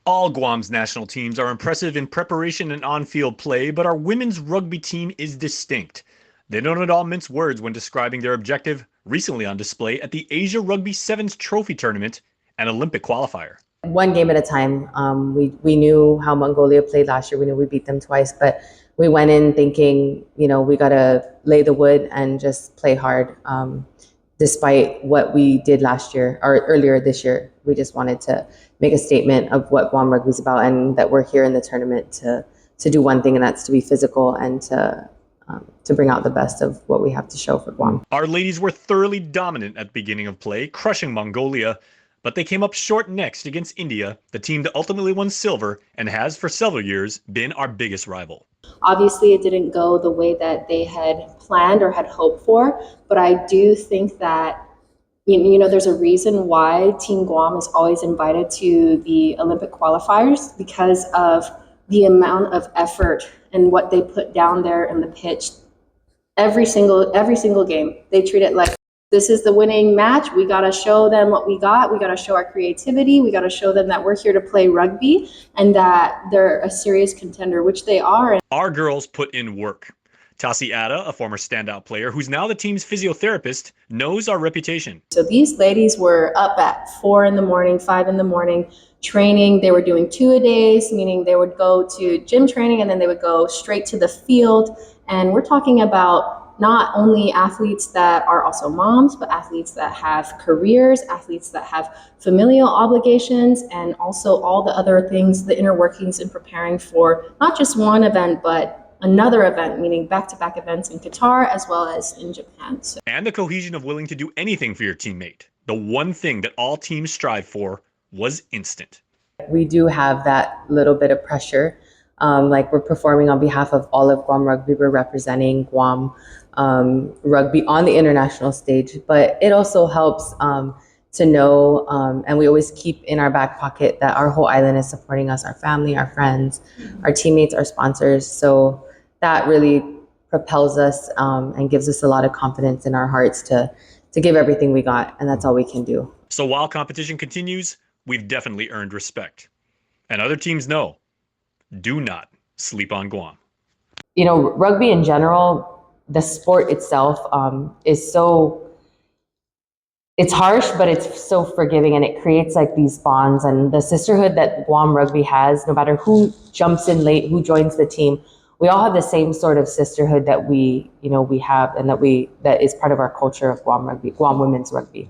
All Guam's national teams are impressive in preparation and on-field play, but our women's rugby team is distinct. They don't at all mince words when describing their objective, recently on display at the Asia Rugby Sevens Trophy tournament, an Olympic qualifier. One game at a time. We knew how Mongolia played last year. We knew we beat them twice, but we went in thinking, we got to lay the wood and just play hard. Despite what we did last year or earlier this year, we just wanted to make a statement of what Guam Rugby is about, and that we're here in the tournament to do one thing, and that's to be physical and to bring out the best of what we have to show for Guam. Our ladies were thoroughly dominant at the beginning of play, crushing Mongolia, but they came up short next against India, the team that ultimately won silver and has for several years been our biggest rival. Obviously, it didn't go the way that they had planned or had hoped for, but I do think that there's a reason why Team Guam is always invited to the Olympic qualifiers, because of the amount of effort and what they put down there in the pitch. Every single game, they treat it like this is the winning match. We got to show them what we got. We got to show our creativity. We got to show them that we're here to play rugby and that they're a serious contender, which they are. Our girls put in work. Tassi Atta, a former standout player who's now the team's physiotherapist, knows our reputation. So these ladies were up at 4 a.m, 5 a.m, training. They were doing 2-a-days, meaning they would go to gym training and then they would go straight to the field. And we're talking about not only athletes that are also moms, but athletes that have careers, athletes that have familial obligations, and also all the other things, the inner workings in preparing for not just one event, but another event, meaning back-to-back events in Qatar as well as in Japan. And the cohesion of willing to do anything for your teammate. The one thing that all teams strive for was instant. We do have that little bit of pressure. Like we're performing on behalf of all of Guam Rugby. We're representing Guam Rugby on the international stage, but it also helps to know, and we always keep in our back pocket that our whole island is supporting us, our family, our friends, our teammates, our sponsors. So that really propels us and gives us a lot of confidence in our hearts to give everything we got, and that's all we can do. So while competition continues, we've definitely earned respect. And other teams know, do not sleep on Guam. Rugby in general, the sport itself is it's harsh, but it's so forgiving, and it creates like these bonds and the sisterhood that Guam Rugby has. No matter who jumps in late, who joins the team, we all have the same sort of sisterhood that we have, and that is part of our culture of Guam Rugby, Guam Women's Rugby.